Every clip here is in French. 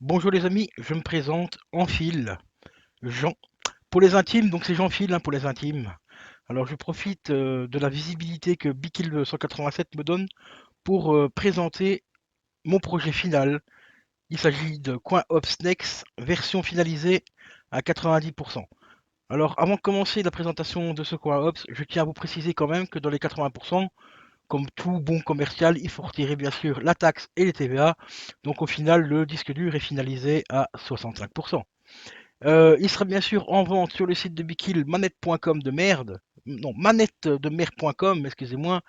Bonjour les amis, je me présente Enfile, Jean. Pour les intimes, donc c'est Jean-Fil pour les intimes. Alors je profite de la visibilité que Bikil 187 me donne pour présenter mon projet final. Il s'agit de Coin Ops Next, version finalisée à 90%. Alors avant de commencer la présentation de ce Coin Ops, je tiens à vous préciser quand même que dans les 80%, comme tout bon commercial, il faut retirer bien sûr la taxe et les TVA. Donc au final, le disque dur est finalisé à 65%. Il sera bien sûr en vente sur le site de Bikil, manette.com de merde. Non, manette de merde.com, excusez-moi.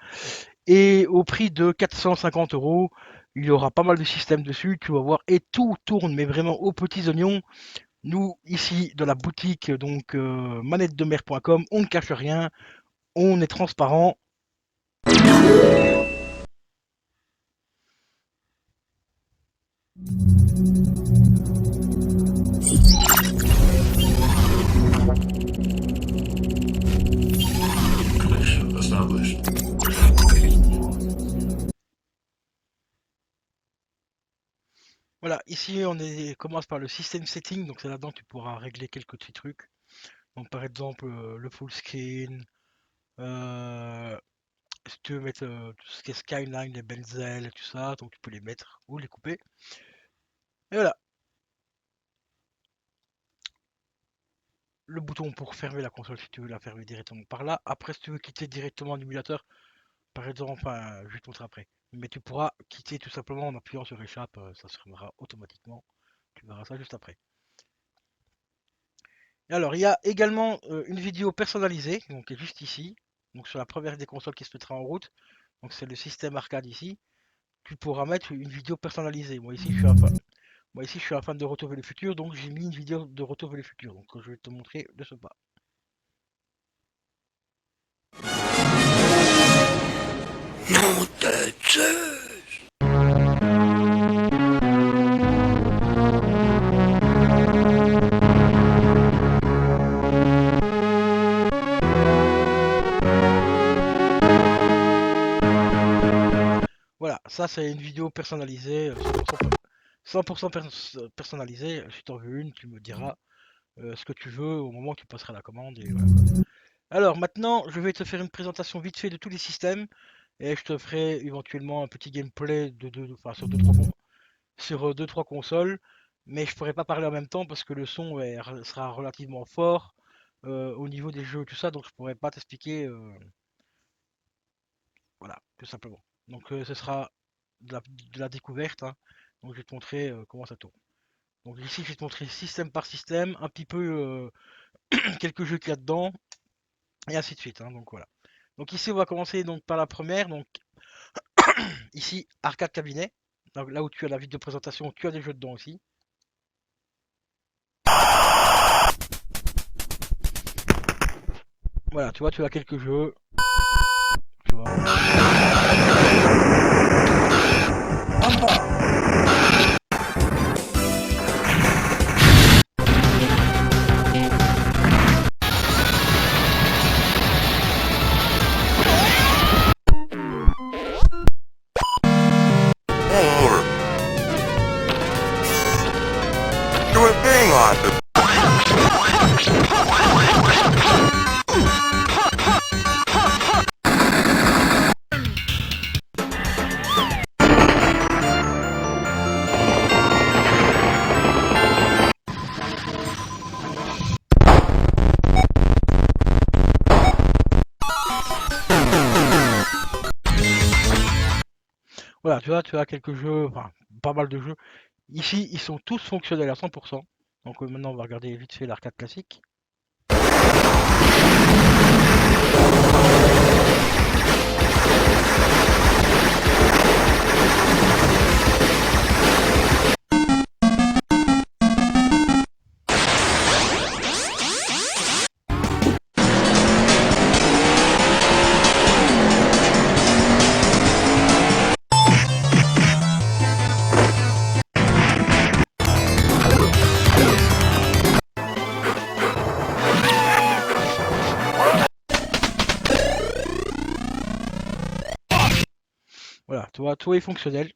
Et au prix de 450 euros, il y aura pas mal de systèmes dessus, tu vas voir. Et tout tourne, mais vraiment aux petits oignons. Nous, ici, de la boutique, donc manette de merde.com, on ne cache rien, on est transparent. Connection established. Voilà, ici commence par le système setting, donc c'est là-dedans que tu pourras régler quelques petits trucs. Donc par exemple le full screen, euh, si tu veux mettre tout ce qui est skyline, les benzels et tout ça, donc tu peux les mettre ou les couper. Et voilà, le bouton pour fermer la console si tu veux la fermer directement par là. Après, si tu veux quitter directement l'émulateur, par exemple, enfin, je vais te montrer après. Mais tu pourras quitter tout simplement en appuyant sur échappe, ça se fermera automatiquement. Tu verras ça juste après. Et alors, il y a également une vidéo personnalisée, donc qui est juste ici, donc sur la première des consoles qui se mettra en route. Donc c'est le système arcade ici. Tu pourras mettre une vidéo personnalisée. Moi ici, je suis un fan de Retour vers le futur, donc j'ai mis une vidéo de Retour vers le futur. Donc je vais te montrer de ce pas. Nom de Zeus! Voilà, ça c'est une vidéo personnalisée, 100% personnalisée. Si tu en veux une, tu me diras ce que tu veux au moment où tu passeras la commande. Et voilà. Alors maintenant, je vais te faire une présentation vite fait de tous les systèmes et je te ferai éventuellement un petit gameplay enfin, sur deux, trois consoles. Mais je pourrais pas parler en même temps parce que le son sera relativement fort au niveau des jeux, tout ça, donc je pourrais pas t'expliquer. Voilà, tout simplement. Donc ce sera de la découverte, hein. Donc je vais te montrer comment ça tourne. Donc ici je vais te montrer système par système, un petit peu quelques jeux qu'il y a dedans, et ainsi de suite, hein. Donc voilà. Donc ici on va commencer donc par la première. Donc ici arcade cabinet. Donc là où tu as la vidéo présentation, tu as des jeux dedans aussi. Voilà, tu vois, tu as quelques jeux. Tu vois. Or you were being on. Voilà, tu as quelques jeux, enfin pas mal de jeux. Ici, ils sont tous fonctionnels à 100%. Donc maintenant, on va regarder vite fait l'arcade classique. Voilà, tu vois, tout est fonctionnel.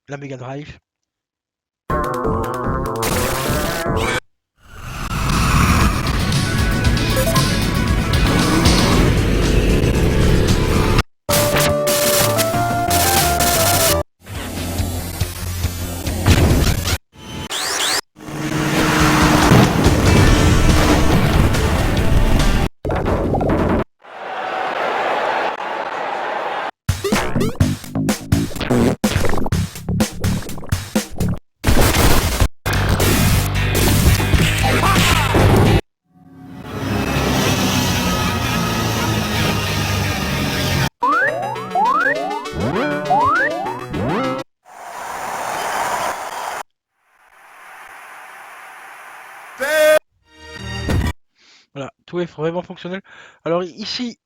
La Mega Drive. tout est vraiment fonctionnel. Alors ici,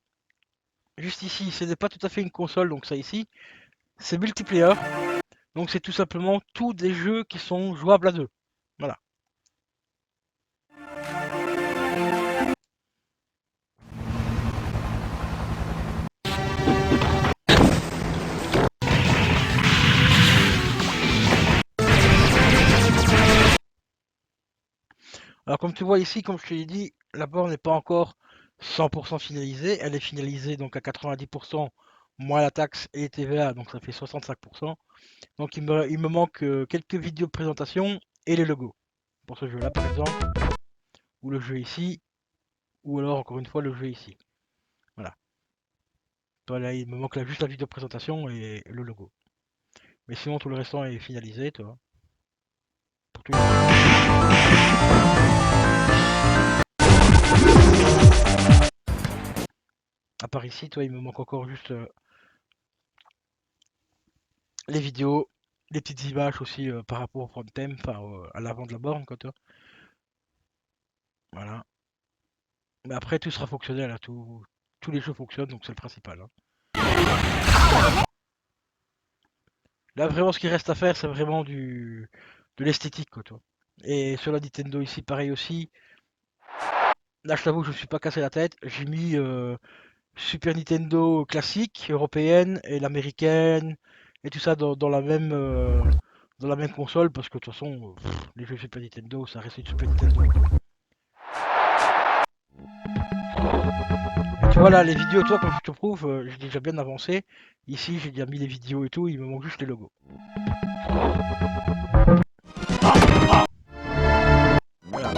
juste ici, ce n'est pas tout à fait une console, donc ça ici, c'est multiplayer. Donc c'est tout simplement tous des jeux qui sont jouables à deux. Voilà. Alors comme tu vois ici, comme je te l'ai dit, la borne n'est pas encore 100% finalisée. Elle est finalisée donc à 90% moins la taxe et TVA, donc ça fait 65%. Donc il me manque quelques vidéos de présentation et les logos. Pour ce jeu-là par exemple, ou le jeu ici, ou alors encore une fois le jeu ici. Voilà. Voilà, il me manque là juste la vidéo de présentation et le logo. Mais sinon tout le restant est finalisé, toi. Pour tous les... À part ici, toi, il me manque encore juste les vidéos, les petites images aussi par rapport au front-end, enfin à l'avant de la borne, quoi, toi. Voilà. Mais après, tout sera fonctionnel, hein, tous les jeux fonctionnent, donc c'est le principal, hein. Là, vraiment, ce qui reste à faire, c'est vraiment de l'esthétique, quoi, toi. Et sur la Nintendo ici, pareil aussi. Là, je t'avoue, je me suis pas cassé la tête. J'ai mis Super Nintendo classique, européenne, et l'américaine, et tout ça dans la même console, parce que de toute façon, les jeux Super Nintendo, ça reste une Super Nintendo. Et tu vois là, les vidéos, toi, comme je te prouve, j'ai déjà bien avancé. Ici, j'ai déjà mis les vidéos et tout, il me manque juste les logos. Voilà.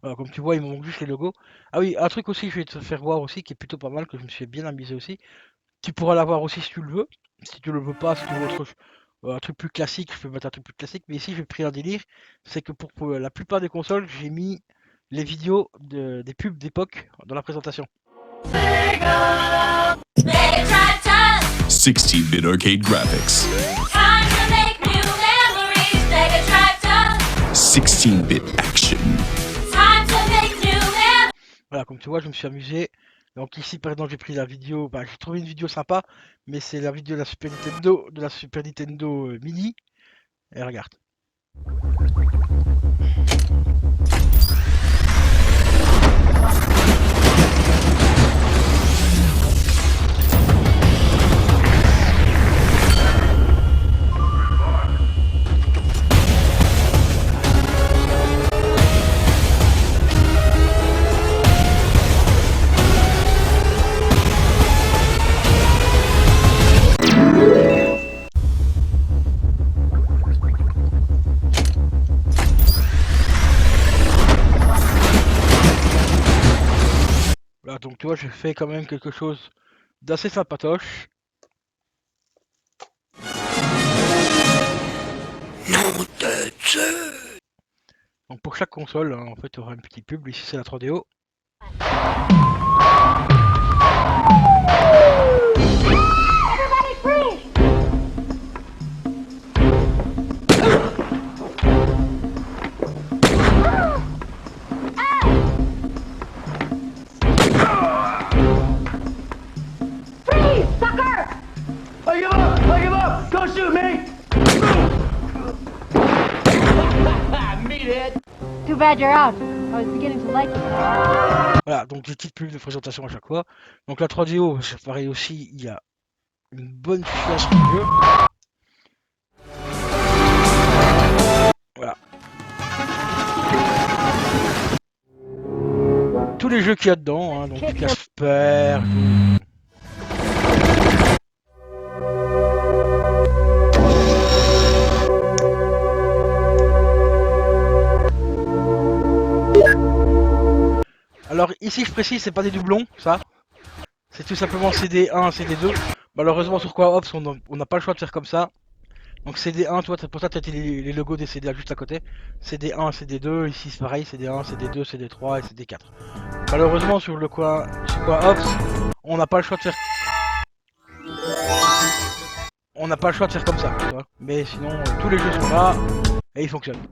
Voilà, comme tu vois, il me manque juste les logos. Ah oui, un truc aussi, je vais te faire voir aussi, qui est plutôt pas mal, que je me suis bien amusé aussi. Tu pourras l'avoir aussi si tu le veux. Si tu le veux pas, si tu veux un truc plus classique, je peux mettre un truc plus classique. Mais ici, j'ai pris un délire. C'est que pour la plupart des consoles, j'ai mis les vidéos des pubs d'époque dans la présentation. 16-bit arcade graphics. 16-bit action. Voilà, comme tu vois, je me suis amusé. Donc ici, par exemple, j'ai pris la vidéo. Bah, j'ai trouvé une vidéo sympa, mais c'est la vidéo de la Super Nintendo Mini. Et regarde. Voilà, donc tu vois, j'ai fait quand même quelque chose d'assez sympatoche. Nom de Dieu! Donc pour chaque console, hein, en fait, il y aura une petite pub. Ici, c'est la 3DO. Too bad you're out. I was beginning to like it. Voilà, donc des petites pubs de présentation à chaque fois. Donc la 3DO, c'est pareil aussi, il y a une bonne fiche de jeu. Voilà. Tous les jeux qu'il y a dedans, hein, donc Casper. Alors ici je précise, c'est pas des doublons, ça. C'est tout simplement CD1, CD2. Malheureusement sur quoi Ops, on n'a pas le choix de faire comme ça. Donc CD1, toi, pour ça tu as les logos des CD juste à côté. CD1, CD2, ici c'est pareil, CD1, CD2, CD3 et CD4. Malheureusement sur quoi Ops, on n'a pas le choix de faire. On n'a pas le choix de faire comme ça, tu vois. Mais sinon, tous les jeux sont là et ils fonctionnent.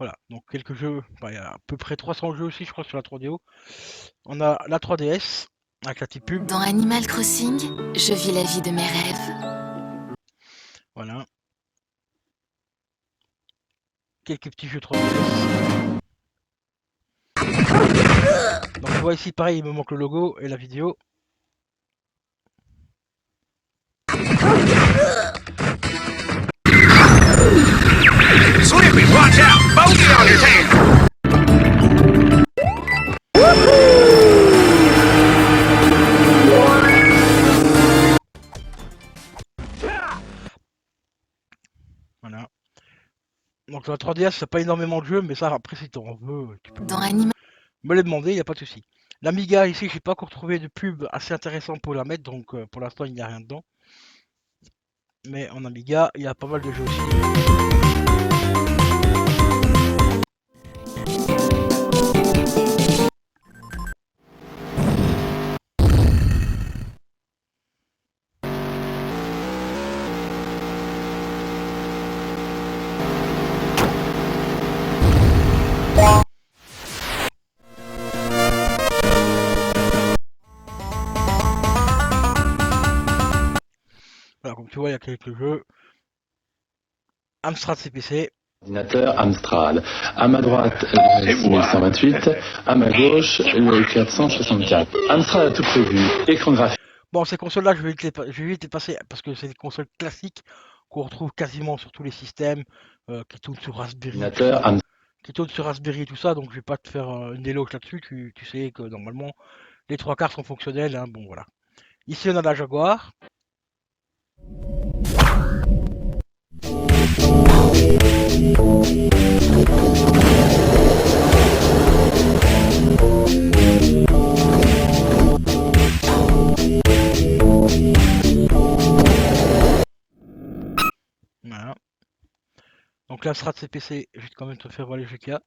Voilà, donc quelques jeux, il y a à peu près 300 jeux aussi je crois sur la 3DO. On a la 3DS avec la petite pub. Dans Animal Crossing, je vis la vie de mes rêves. Voilà. Quelques petits jeux 3DS. Donc on voit ici pareil, il me manque le logo et la vidéo. Slippy, watch out! Bogey on your tail! Voilà. Donc la 3DS, c'est pas énormément de jeux, mais ça après si t'en veux, tu peux Dans Animal me les demander, y a pas de souci. L'Amiga ici, j'ai pas encore trouvé de pub assez intéressant pour la mettre, donc pour l'instant il n'y a rien dedans. Mais en Amiga, il y a pas mal de jeux aussi. Voilà, comme tu vois, il y a quelques jeux. Amstrad CPC. Ordinateur Amstrad. À ma droite, le 6128. À ma gauche, le 464. Amstrad a tout prévu. Écran graphique. Bon, ces consoles-là, je vais vite les passer parce que c'est des consoles classiques qu'on retrouve quasiment sur tous les systèmes, qui tournent sur Raspberry, Ordinateur Amstrad. qui tournent sur Raspberry et tout ça. Donc, je vais pas te faire une déloge là-dessus. Tu sais que normalement, les trois quarts sont fonctionnels. Hein, bon, voilà. Ici, on a la Jaguar. Voilà. Donc l'Amstrad CPC, je vais quand même te faire voir les jeux qu'il y a.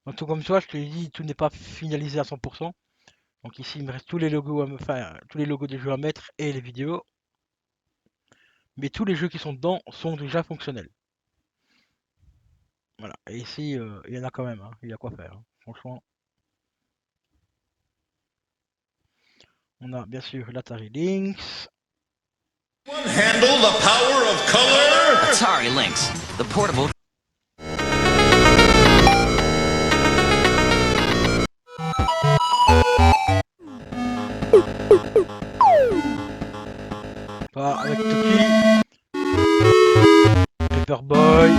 Donc tout comme toi, je te l'ai dit, tout n'est pas finalisé à 100%. Donc ici, il me reste tous les logos, tous les logos des jeux à mettre et les vidéos. Mais tous les jeux qui sont dedans sont déjà fonctionnels. Voilà. Et ici, il y en a quand même. Hein. Il y a quoi faire. Hein. Franchement. On a bien sûr l'Atari Lynx. Handle the power of color! Atari Lynx, the portable. Pas avec Toki. Paperboy.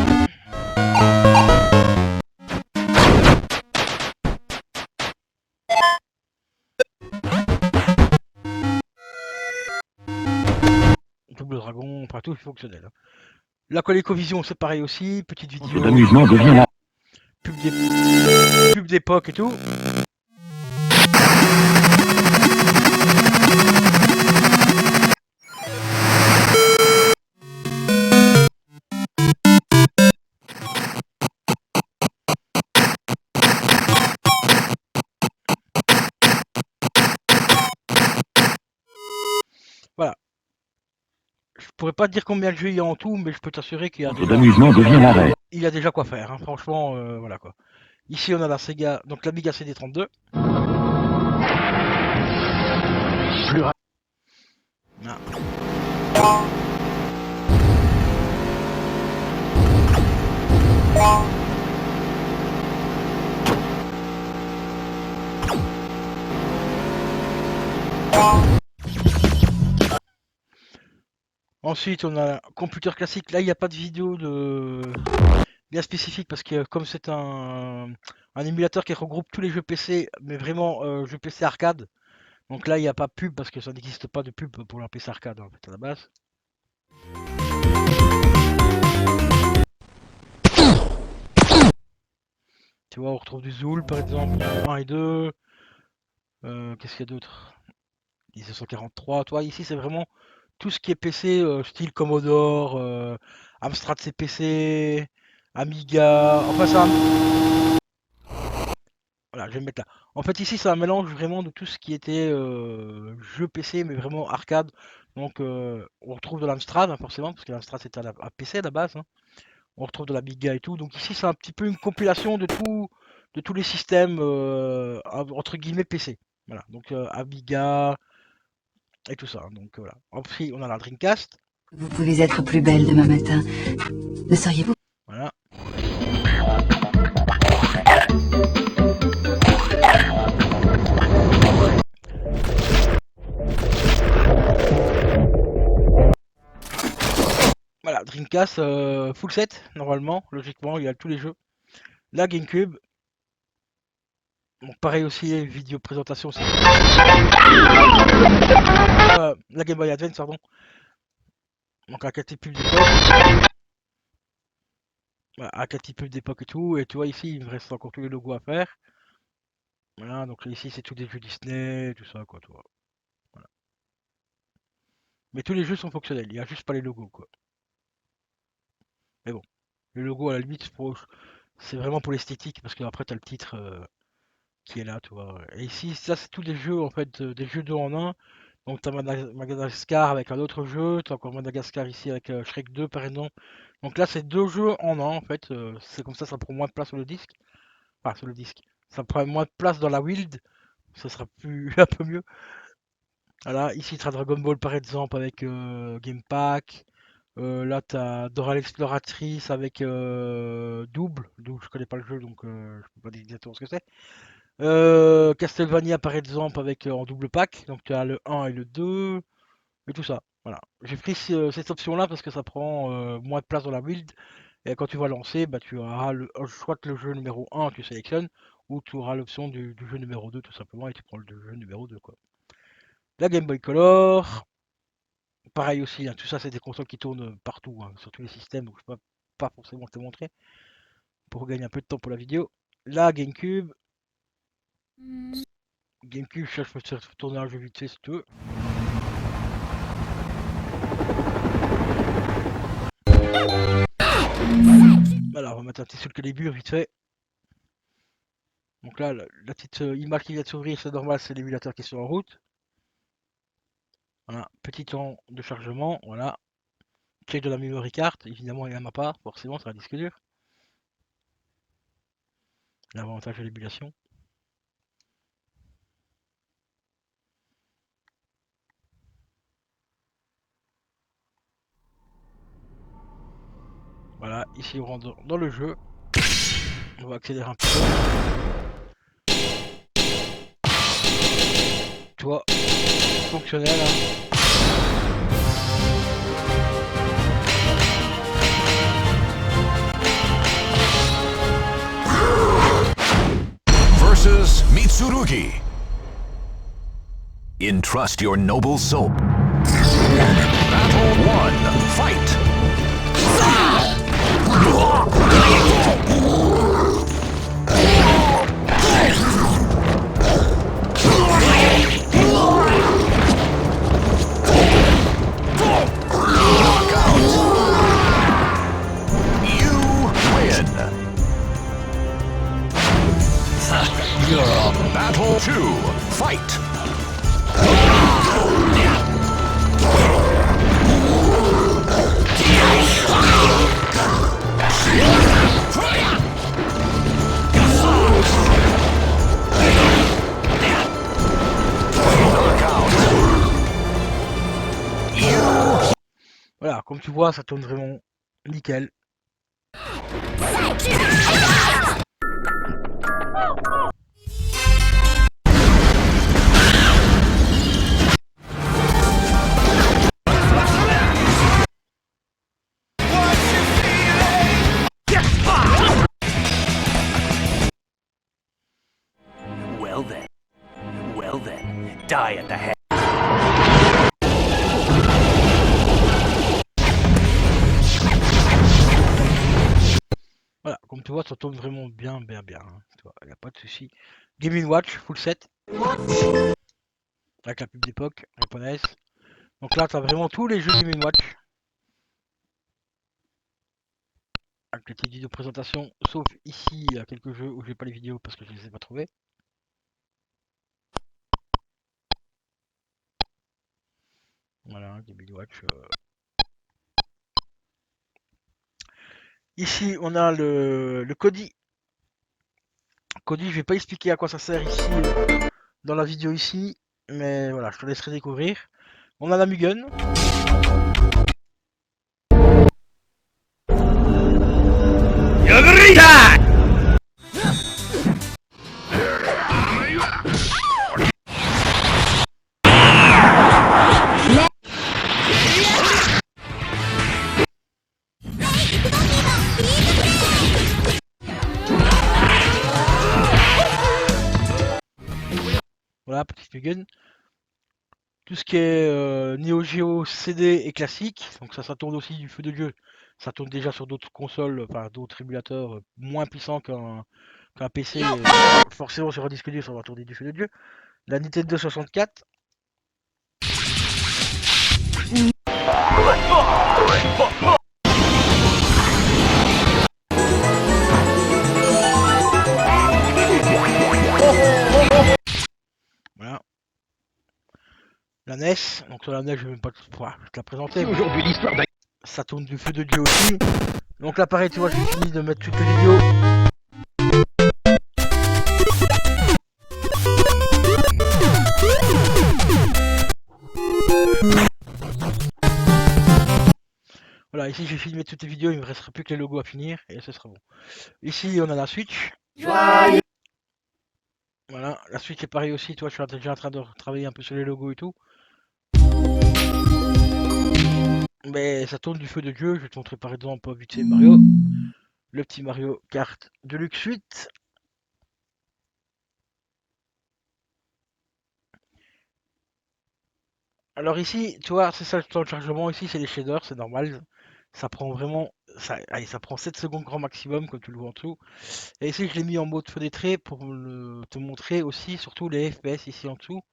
Double Dragon, enfin tout est fonctionnel. Hein. La ColecoVision, c'est pareil aussi, petite vidéo. L'amusement devient là. Pub d'époque et tout. Voilà. Je pourrais pas te dire combien de jeux il y a en tout, mais je peux t'assurer qu'il y a L'amusement devient l'arrêt. il y a déjà quoi faire. Hein. Franchement, voilà quoi. Ici, on a la Sega, donc l'Amiga CD32. Ah. Ensuite, on a computer classique. Là, il n'y a pas de vidéo bien spécifique parce que comme c'est un émulateur qui regroupe tous les jeux PC, mais vraiment jeux PC arcade. Donc là, il n'y a pas de pub parce que ça n'existe pas de pub pour un PC arcade en fait à la base. Tu vois, on retrouve du Zool par exemple, 1 et 2. Qu'est-ce qu'il y a d'autre? 1943, toi ici c'est vraiment tout ce qui est PC, style Commodore, Amstrad CPC, Amiga, enfin ça. Voilà, je vais me mettre là. En fait ici c'est un mélange vraiment de tout ce qui était jeu PC mais vraiment arcade. Donc on retrouve de l'Amstrad hein, forcément, parce que l'Amstrad c'était un PC à la base. Hein. On retrouve de l'Amiga et tout. Donc ici c'est un petit peu une compilation de tous les systèmes entre guillemets PC. Voilà, donc Amiga et tout ça. Donc voilà. Ensuite on a la Dreamcast. Vous pouvez être plus belle demain matin. Ne seriez-vous? Voilà. Voilà, Dreamcast full set, normalement, logiquement, il y a tous les jeux. La GameCube. Donc pareil aussi, vidéo présentation. La Game Boy Advance, pardon. Donc un petit pub d'époque. Voilà, un petit pub d'époque et tout. Et tu vois ici, il me reste encore tous les logos à faire. Voilà, donc ici c'est tous des jeux Disney, tout ça quoi, tu vois. Voilà. Mais tous les jeux sont fonctionnels, il n'y a juste pas les logos quoi. Mais bon, le logo à la limite, c'est vraiment pour l'esthétique parce qu'après t'as le titre qui est là, tu vois. Et ici, ça c'est tous des jeux en fait, des jeux 2 en 1. Donc t'as Madagascar avec un autre jeu, t'as encore Madagascar ici avec Shrek 2 par exemple. Donc là c'est deux jeux en un en fait, c'est comme ça prend moins de place sur le disque. Enfin sur le disque. Ça prend moins de place dans la Wild, ça sera plus un peu mieux. Voilà, ici tu as Dragon Ball par exemple avec Game Pack. Là t'as Dora l'exploratrice avec Double. Double, je connais pas le jeu donc je peux pas dire exactement ce que c'est. Castlevania par exemple avec en double pack, donc tu as le 1 et le 2 et tout ça. Voilà. J'ai pris cette option là parce que ça prend moins de place dans la build et quand tu vas lancer, bah, tu auras soit le jeu numéro 1 tu sélectionnes ou tu auras l'option du jeu numéro 2 tout simplement et tu prends le jeu numéro 2 quoi. La Game Boy Color, pareil aussi, hein, tout ça c'est des consoles qui tournent partout hein, sur tous les systèmes donc je peux pas forcément te montrer pour gagner un peu de temps pour la vidéo. La GameCube. GameCube, je peux te tourner un jeu vite fait si tu veux. Voilà, on va mettre un petit sur le calibre vite fait. Donc là, la petite image qui vient de s'ouvrir, c'est normal, c'est l'émulateur qui est sur en route. Voilà, petit temps de chargement, voilà. Check de la memory card, évidemment il n'y en a pas, forcément c'est un disque dur. L'avantage de l'émulation. Voilà, ici on rentre dans le jeu. On va accélérer un peu. Tu vois, fonctionnel. Hein. Versus Mitsurugi. Entrust your noble soul. Battle 1. Fight! Battle 2. Fight! Voilà, comme tu vois, ça tourne vraiment nickel. Well then, die at the head. Voilà, comme tu vois, ça tourne vraiment bien, bien, bien. Hein. Il n'y a pas de souci. Game & Watch, full set. Avec la pub d'époque japonaise. Donc là, tu as vraiment tous les jeux Game & Watch. Avec les petites vidéos de présentation. Sauf ici, il y a quelques jeux où je n'ai pas les vidéos parce que je ne les ai pas trouvés. Voilà, Game & Watch. Ici, on a le Kodi. Kodi, je vais pas expliquer à quoi ça sert ici dans la vidéo ici, mais voilà, je te laisserai découvrir. On a la Mugen. Voilà, petite Mugen. Tout ce qui est Neo Geo CD et classique, donc ça tourne aussi du feu de Dieu. Ça tourne déjà sur d'autres consoles, enfin d'autres émulateurs moins puissants qu'un PC. Forcément sur un disque dur ça va tourner du feu de Dieu. La Nintendo 64. Voilà. La NES, donc sur la NES je vais même pas te la présenter. Aujourd'hui l'histoire ça tourne du feu de Dieu aussi. Donc là pareil tu vois j'ai fini de mettre toutes les vidéos. Voilà ici j'ai fini de mettre toutes les vidéos, il me restera plus que les logos à finir et ce sera bon. Ici on a la Switch. Voilà, la Switch est pareil aussi, toi je suis déjà en train de travailler un peu sur les logos et tout. Mais ça tourne du feu de Dieu, je vais te montrer par exemple vite fait Mario. Le petit Mario Kart Deluxe 8. Alors ici, tu vois, c'est ça le temps de chargement, ici c'est les shaders, c'est normal. Ça prend vraiment, allez, ça prend 7 secondes grand maximum comme tu le vois en dessous. Et ici je l'ai mis en mode fenêtré pour te montrer aussi surtout les FPS ici en dessous.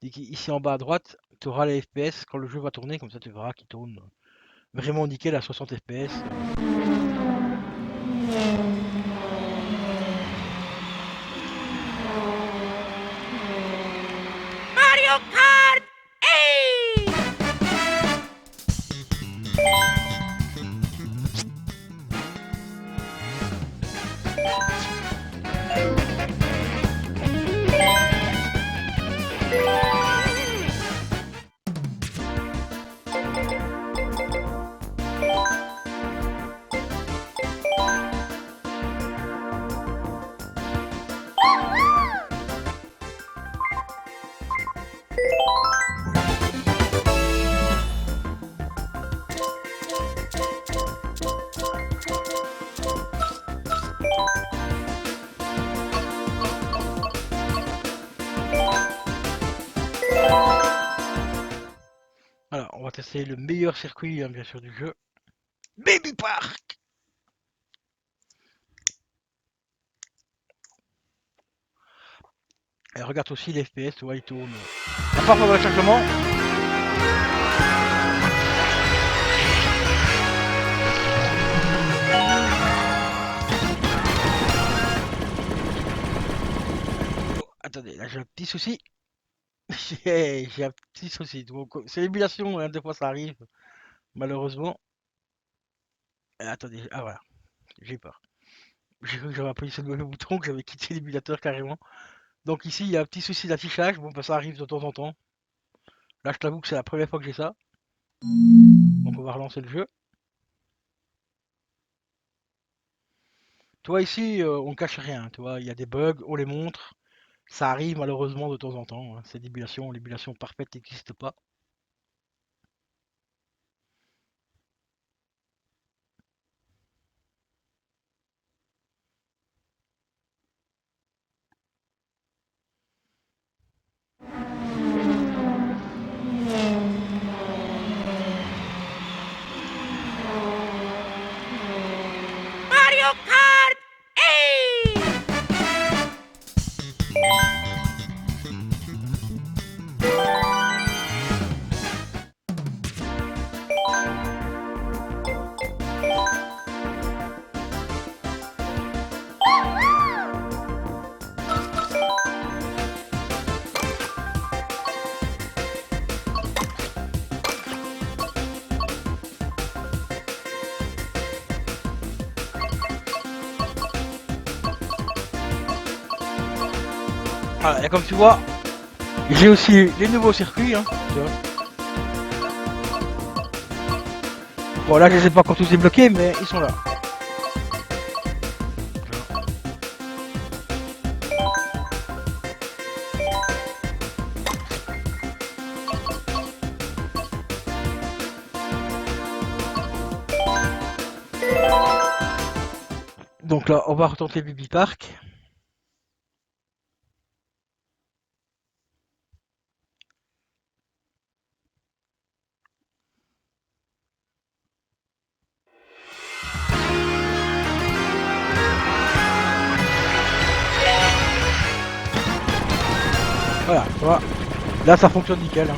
Ici en bas à droite, tu auras les FPS quand le jeu va tourner, comme ça tu verras qu'il tourne vraiment nickel à 60 FPS. Mario Kart 8! Voilà, on va tester le meilleur circuit, hein, bien sûr, du jeu. Baby Park! Et regarde aussi les FPS, tu vois, il tourne. À part pendant le chargement. Oh, attendez, là j'ai un petit souci. J'ai un petit souci. Donc, c'est l'émulation, hein, des fois ça arrive, malheureusement. Attendez, ah voilà, j'ai peur. J'ai cru que j'avais appuyé sur le mauvais bouton, que j'avais quitté l'émulateur carrément. Donc ici, il y a un petit souci d'affichage. Bon, bah, ça arrive de temps en temps. Là, je t'avoue que c'est la première fois que j'ai ça. Donc on va relancer le jeu. Tu vois, ici, on cache rien. Tu vois, il y a des bugs, on les montre. Ça arrive malheureusement de temps en temps. Hein. C'est l'émulation parfaite n'existe pas. Mario Kart Voilà, et comme tu vois, j'ai aussi les nouveaux circuits, hein, tu vois. Bon là je les ai pas encore tous débloqués, mais ils sont là. Donc là, on va retenter Bibi Park. Voilà, tu vois. Là, ça fonctionne nickel. Hein.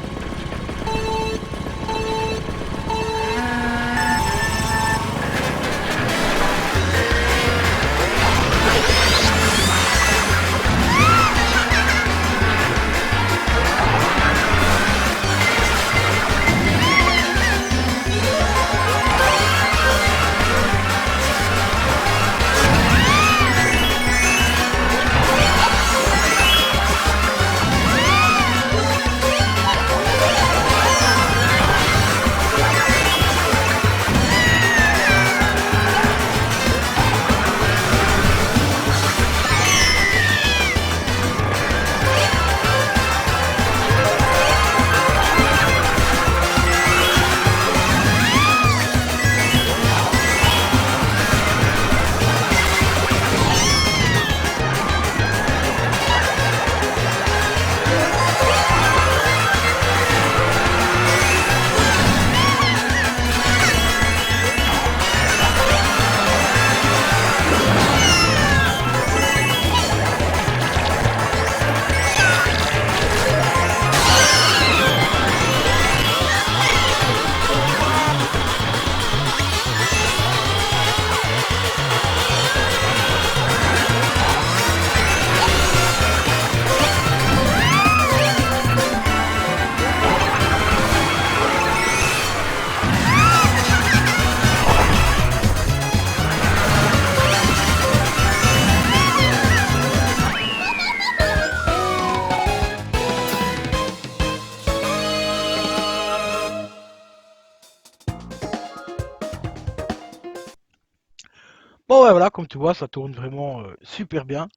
Bon ouais voilà, comme tu vois, ça tourne vraiment super bien.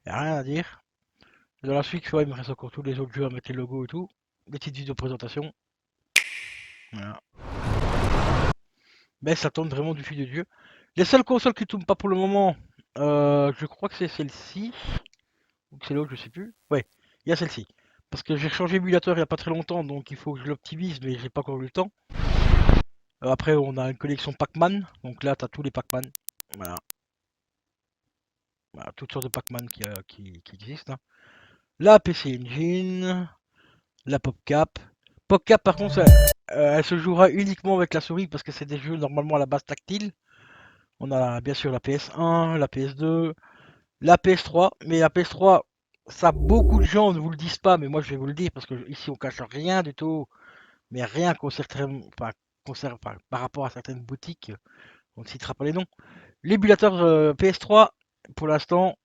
Y'a rien à dire. Dans la suite, tu vois, il me reste encore tous les autres jeux à mettre les logos et tout. Des petites vidéos de présentation. Voilà. Mais ça tourne vraiment du fil de Dieu. Les seules consoles qui tournent pas pour le moment, je crois que c'est celle-ci. Ou que c'est l'autre, je sais plus. Ouais, il y a celle-ci. Parce que j'ai changé d'émulateur il y a pas très longtemps, donc il faut que je l'optimise, mais j'ai pas encore eu le temps. Après, on a une collection Pac-Man. Donc là, t'as tous les Pac-Man. Voilà. Voilà, toutes sortes de Pac-Man qui existent. Hein. La PC Engine, la PopCap. PopCap, par contre, elle se jouera uniquement avec la souris parce que c'est des jeux normalement à la base tactile. On a bien sûr la PS1, la PS2, la PS3. Mais la PS3, ça beaucoup de gens ne vous le disent pas, mais moi je vais vous le dire parce que ici on cache rien du tout. Mais rien par rapport à certaines boutiques, on ne citera pas les noms. L'émulateur PS3, pour l'instant,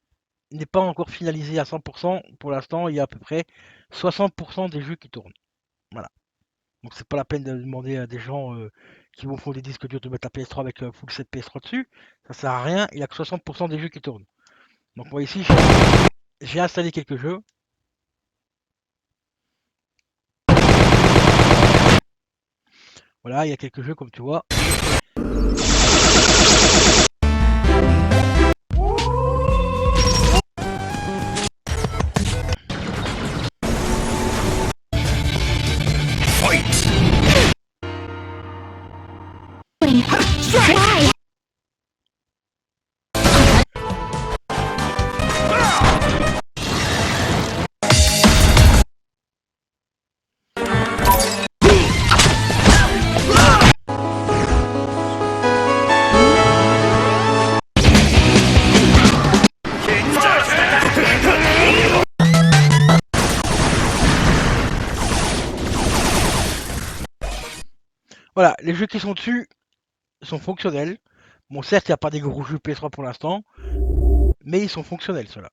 n'est pas encore finalisé à 100%. Pour l'instant, il y a à peu près 60% des jeux qui tournent. Voilà. Donc c'est pas la peine de demander à des gens qui vous font des disques durs de mettre la PS3 avec full set PS3 dessus. Ça sert à rien, il y a que 60% des jeux qui tournent. Donc moi ici, j'ai installé quelques jeux. Voilà, il y a quelques jeux comme tu vois. Voilà, les jeux qui sont dessus sont fonctionnels. Bon, certes, il n'y a pas des gros jeux PS3 pour l'instant, mais ils sont fonctionnels, ceux-là.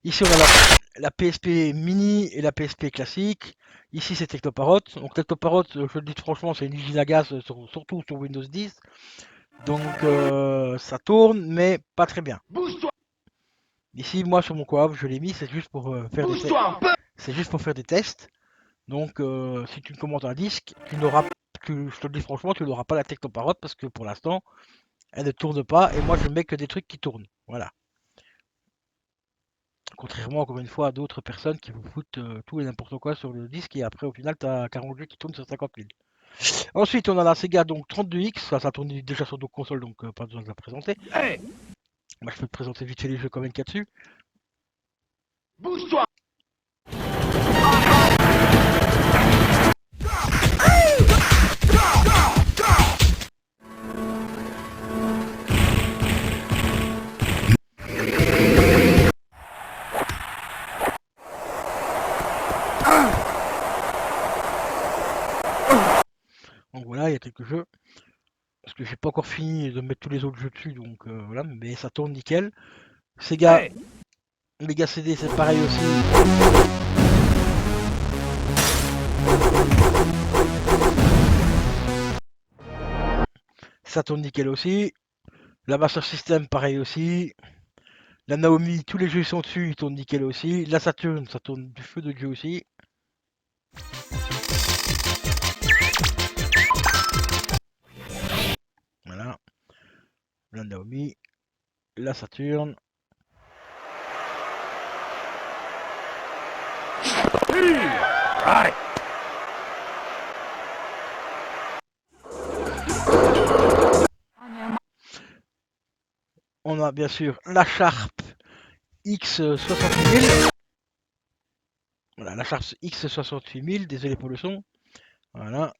Ici, on a la PSP mini et la PSP classique. Ici, c'est Technoparrot. Donc, Technoparrot, je le dis franchement, c'est une usine à gaz, surtout sur Windows 10. Donc, ça tourne, mais pas très bien. Ici, moi, sur mon coop, je l'ai mis, c'est juste pour faire des tests. C'est juste pour faire des tests. Donc, si tu me commandes un disque, je te le dis franchement, tu n'auras pas la Technoparrot parce que pour l'instant, elle ne tourne pas. Et moi, je mets que des trucs qui tournent. Voilà. Contrairement, encore une fois, à d'autres personnes qui vous foutent tout et n'importe quoi sur le disque et après, au final, tu as 40 jeux qui tournent sur 50 000. Ensuite, on a la Sega donc 32X, ça tourne déjà sur d'autres consoles, donc pas besoin de la présenter. Moi, je peux te présenter vite fait les jeux quand même qu'il y a dessus. Bouge-toi. Donc voilà, il y a quelques jeux. Parce que j'ai pas encore fini de mettre tous les autres jeux dessus, donc voilà, mais ça tourne nickel. Sega, Mega CD, c'est pareil aussi. Ça tourne nickel aussi. La Master System, pareil aussi. La Naomi, tous les jeux sont dessus, ils tournent nickel aussi. La Saturn, ça tourne du feu de Dieu aussi. Voilà. La Naomi. La Saturn. Right. On a bien sûr la Sharp X68000. Voilà, la Sharp X68000, désolé pour le son. Voilà.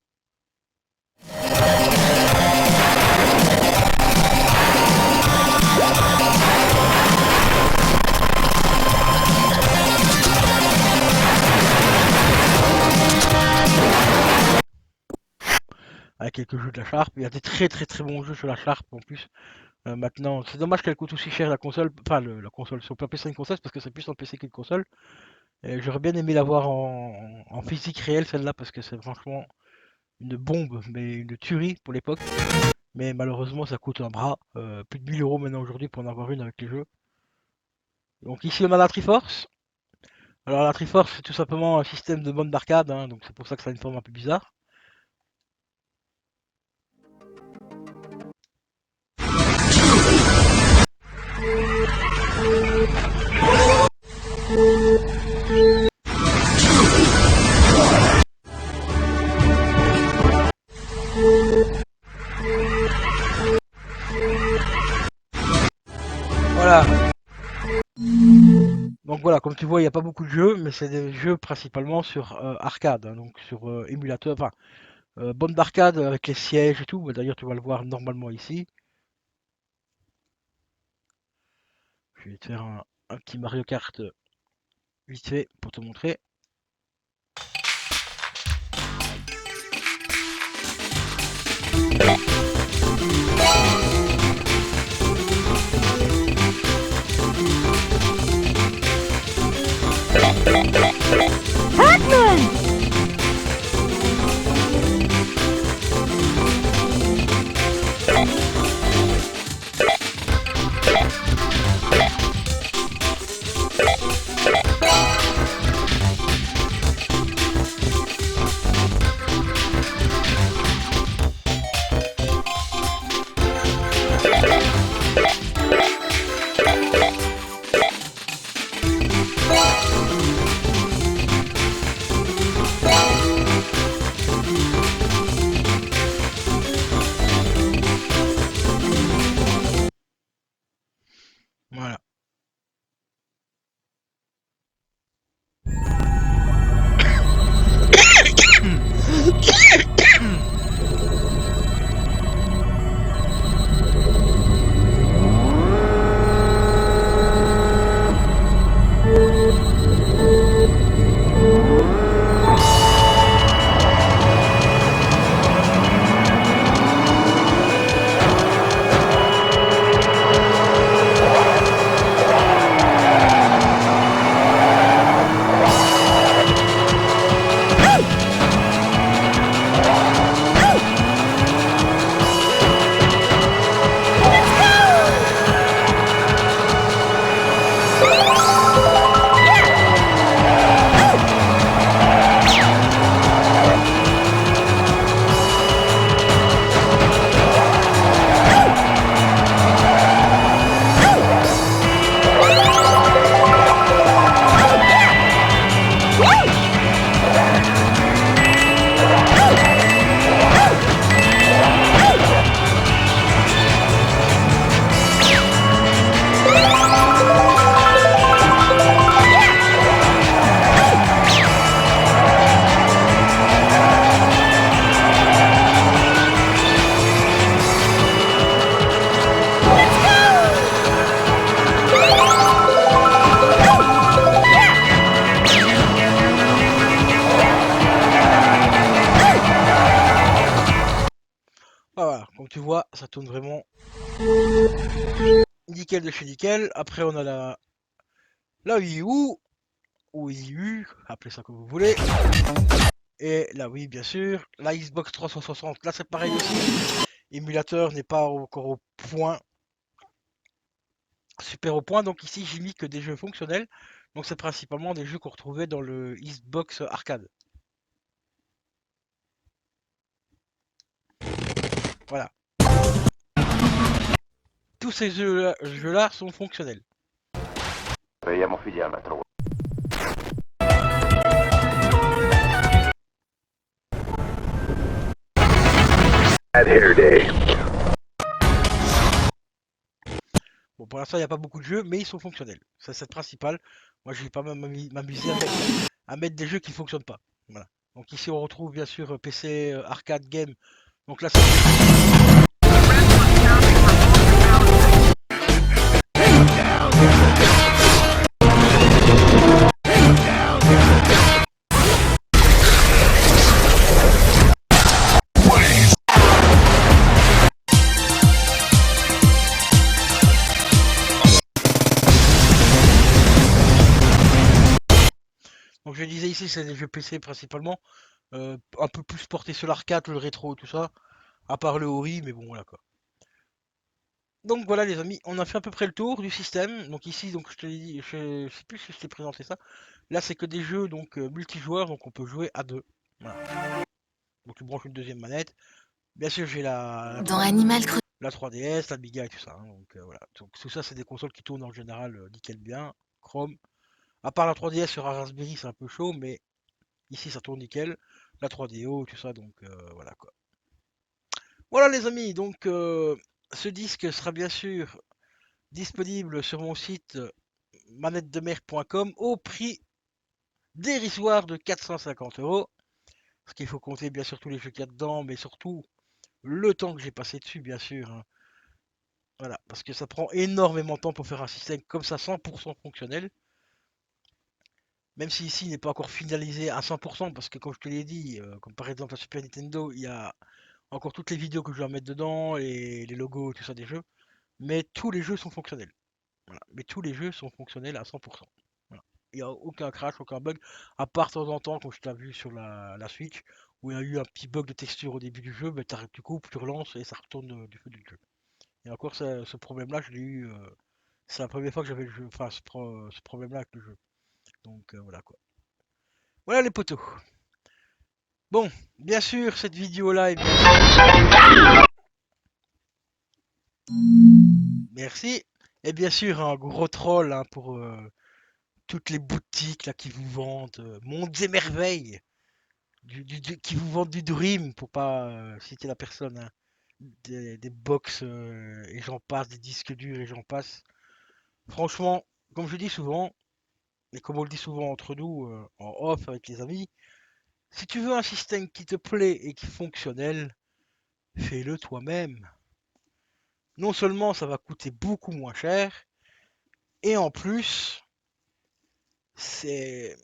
Avec quelques jeux de la Sharp, il y a des très bons jeux sur la Sharp en plus. Maintenant, c'est dommage qu'elle coûte aussi cher la console, enfin la console, si on peut appeler ça une console parce que c'est plus un PC qu'une console. J'aurais bien aimé l'avoir en physique réelle celle-là parce que c'est franchement une bombe, mais une tuerie pour l'époque. Mais malheureusement ça coûte un bras, plus de 1000 € maintenant aujourd'hui pour en avoir une avec les jeux. Donc ici on a la Triforce. Alors la Triforce c'est tout simplement un système de bande d'arcade, hein, donc c'est pour ça que ça a une forme un peu bizarre. Voilà. Donc voilà, comme tu vois, il n'y a pas beaucoup de jeux, mais c'est des jeux principalement sur arcade, hein, donc sur émulateur, enfin, bande d'arcade avec les sièges et tout. D'ailleurs, tu vas le voir normalement ici. Je vais te faire un petit Mario Kart vite fait pour te montrer. Pac-Man! Voilà, comme tu vois, ça tourne vraiment nickel de chez nickel. Après, on a la Wii U, ou Wii U, appelez ça comme vous voulez. Et la Wii, bien sûr. La Xbox 360, là c'est pareil aussi. Émulateur n'est pas encore au point, super au point. Donc ici, j'ai mis que des jeux fonctionnels. Donc c'est principalement des jeux qu'on retrouvait dans le Xbox Arcade. Voilà. Tous ces jeux-là sont fonctionnels. Vediamo figli al metro. Bad hair day. Bon, pour l'instant, il n'y a pas beaucoup de jeux, mais ils sont fonctionnels. Ça, c'est le principal. Moi, je vais pas m'amuser à mettre des jeux qui ne fonctionnent pas. Voilà. Donc ici, on retrouve bien sûr PC, arcade, game. Donc là, c'est... Donc je disais ici, c'est des jeux PC principalement. Un peu plus portés sur l'arcade, le rétro, tout ça. À part le Ori, mais bon, voilà quoi. Donc voilà les amis, on a fait à peu près le tour du système. Donc ici, donc je te l'ai dit, je sais plus si je t'ai présenté ça. Là c'est que des jeux donc multijoueurs, donc on peut jouer à deux. Voilà. Donc tu branches une deuxième manette. Bien sûr j'ai Dans Animal Crossing. la 3DS, la Amiga et tout ça. Hein. Donc voilà. Donc tout ça c'est des consoles qui tournent en général nickel bien. Chrome. À part la 3DS sur un Raspberry c'est un peu chaud, mais ici ça tourne nickel. La 3DO, tout ça, donc voilà quoi. Voilà les amis, donc ce disque sera bien sûr disponible sur mon site manettedemer.com au prix dérisoire de 450 €. Parce qu'il faut compter bien sûr tous les jeux qu'il y a dedans, mais surtout le temps que j'ai passé dessus, bien sûr. Hein. Voilà, parce que ça prend énormément de temps pour faire un système comme ça 100% fonctionnel. Même si ici il n'est pas encore finalisé à 100%, parce que comme je te l'ai dit, comme par exemple la Super Nintendo, il y a encore toutes les vidéos que je dois mettre dedans, et les logos, tout ça des jeux. Mais tous les jeux sont fonctionnels. Voilà. Mais tous les jeux sont fonctionnels à 100%. Voilà. Il n'y a aucun crash, aucun bug, à part de temps en temps, comme je t'ai vu sur la Switch, où il y a eu un petit bug de texture au début du jeu, mais tu coupes, tu relances et ça retourne du feu du jeu. Et encore, ce problème-là, je l'ai eu. C'est la première fois que j'avais le jeu, enfin ce problème-là avec le jeu. Donc voilà quoi. Voilà les potos. Bon, bien sûr, cette vidéo-là est bien. Merci. Et bien sûr, un gros troll hein, pour toutes les boutiques là qui vous vendent mondes et merveilles, qui vous vendent du Dream, pour pas citer la personne, hein, des box et j'en passe, des disques durs et j'en passe. Franchement, comme je dis souvent, et comme on le dit souvent entre nous, en off avec les amis, si tu veux un système qui te plaît et qui est fonctionnel, fais-le toi-même. Non seulement ça va coûter beaucoup moins cher, et en plus, c'est,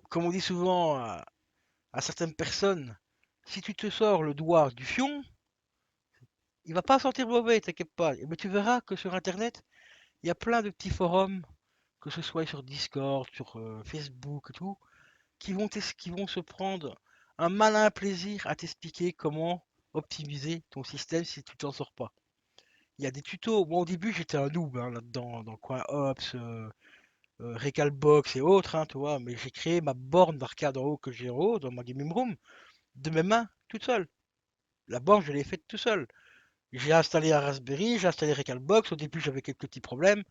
comme on dit souvent à certaines personnes, si tu te sors le doigt du fion, il va pas sentir mauvais, t'inquiète pas. Mais tu verras que sur internet, il y a plein de petits forums, que ce soit sur Discord, sur Facebook et tout, qui vont se prendre un malin plaisir à t'expliquer comment optimiser ton système si tu t'en sors pas. Il y a des tutos. Moi au début j'étais un noob hein, là-dedans, dans le coin Ops, Recalbox et autres, hein, tu vois, mais j'ai créé ma borne d'arcade en haut que j'ai en haut dans ma gaming room de mes mains, toute seule. La borne, je l'ai faite tout seul. J'ai installé un Raspberry, j'ai installé Recalbox. Au début, j'avais quelques petits problèmes.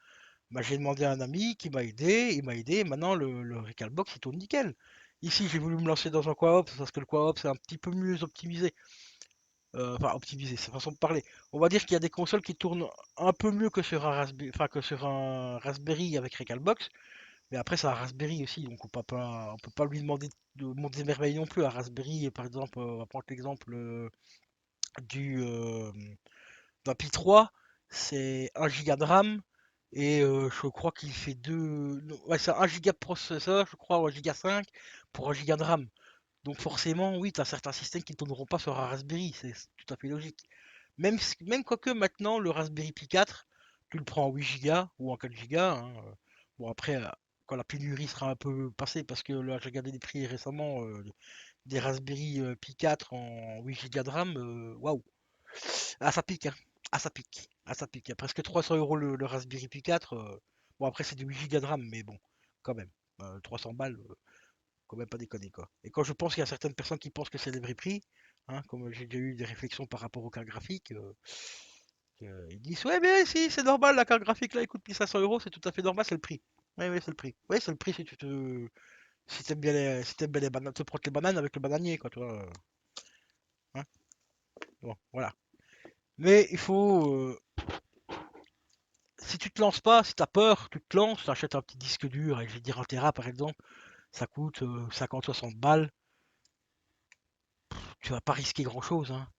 Bah, j'ai demandé à un ami qui m'a aidé, il m'a aidé. Maintenant, le Recalbox, il tourne nickel. Ici, j'ai voulu me lancer dans un Quaop parce que le Quaop, c'est un petit peu mieux optimisé. Enfin, optimisé, c'est façon de parler. On va dire qu'il y a des consoles qui tournent un peu mieux que sur un Raspberry, enfin, que sur un Raspberry avec Recalbox. Mais après, c'est un Raspberry aussi, donc on peut pas lui demander de monter des merveilles non plus. Un Raspberry, par exemple, on va prendre l'exemple du d'un Pi 3, c'est 1 giga de RAM et je crois qu'il fait 2. Ouais, c'est 1 giga de processeur, je crois, ou 1 giga 5 pour 1 giga de RAM. Donc forcément, oui, tu as certains systèmes qui ne tourneront pas sur un Raspberry, c'est tout à fait logique. Même quoique maintenant, le Raspberry Pi 4, tu le prends en 8 Go ou en 4 Go, hein. Bon, après, quand la pénurie sera un peu passée, parce que là, j'ai regardé les prix récemment des Raspberry Pi 4 en 8 Go de RAM, waouh! Ah, ça pique, hein. Ah, ça pique. Ah, ça pique. Il y a presque 300 € le Raspberry Pi 4. Bon, après, c'est du 8 Go de RAM, mais bon, quand même. 300 balles, quand même pas déconner, quoi. Et quand je pense qu'il y a certaines personnes qui pensent que c'est des vrais prix, hein, comme j'ai déjà eu des réflexions par rapport aux cartes graphiques, ils disent ouais, mais si, c'est normal, la carte graphique là, elle coûte 1500 €, c'est tout à fait normal, c'est le prix. Ouais, ouais, c'est le prix. Ouais, c'est le prix si t'aimes bien les bananes, te prendre les bananes avec le bananier, quoi, tu vois. Hein. Bon, voilà. Mais il faut, si tu te lances pas, si t'as peur, tu te lances, tu achètes un petit disque dur, et je vais dire un Tera par exemple, ça coûte 50-60 balles, tu vas pas risquer grand chose, hein.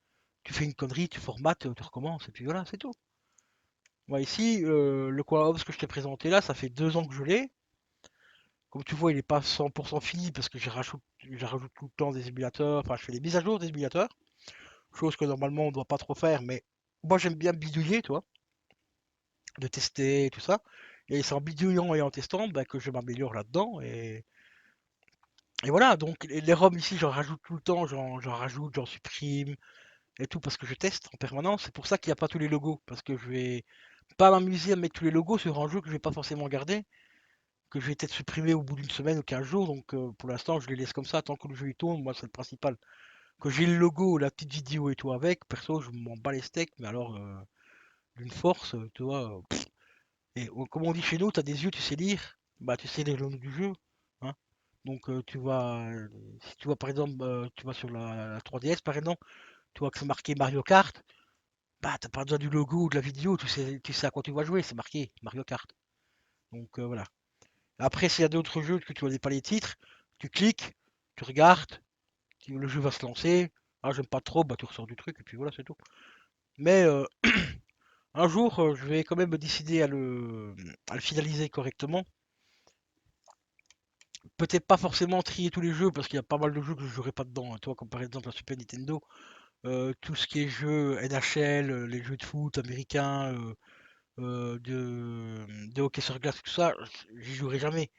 Tu fais une connerie, tu formates, tu recommences, et puis voilà, c'est tout. Moi ici, le Quaops que je t'ai présenté là, ça fait 2 ans que je l'ai. Comme tu vois, il est pas 100% fini parce que je rajoute tout le temps des émulateurs, enfin je fais des mises à jour des émulateurs, chose que normalement on doit pas trop faire, mais moi j'aime bien bidouiller, toi, de tester et tout ça. Et c'est en bidouillant et en testant bah, que je m'améliore là-dedans. Et voilà, donc les ROM ici, j'en rajoute tout le temps, j'en rajoute, j'en supprime et tout parce que je teste en permanence. C'est pour ça qu'il n'y a pas tous les logos, parce que je vais pas m'amuser à mettre tous les logos sur un jeu que je vais pas forcément garder, que je vais peut-être supprimer au bout d'une semaine ou 15 jours. Donc pour l'instant, je les laisse comme ça tant que le jeu il tourne. Moi, c'est le principal. Que j'ai le logo, la petite vidéo et tout avec, perso, je m'en bats les steaks, mais alors d'une force, tu vois. Et comme on dit chez nous, t'as des yeux, tu sais lire, bah tu sais lire le nom du jeu, hein. Donc si tu vois par exemple, tu vas sur la 3DS par exemple, tu vois que c'est marqué Mario Kart, bah t'as pas besoin du logo ou de la vidéo, tu sais à quoi tu vas jouer, c'est marqué Mario Kart. Donc voilà. Après, s'il y a d'autres jeux que tu vois pas les titres, tu cliques, tu regardes, le jeu va se lancer. Ah, j'aime pas trop, bah tu ressors du truc et puis voilà, c'est tout. Mais un jour, je vais quand même me décider à le finaliser correctement. Peut-être pas forcément trier tous les jeux parce qu'il y a pas mal de jeux que je jouerai pas dedans, hein. Toi, comme par exemple la Super Nintendo, tout ce qui est jeux NHL, les jeux de foot américains, de hockey sur glace, tout ça, j'y jouerai jamais.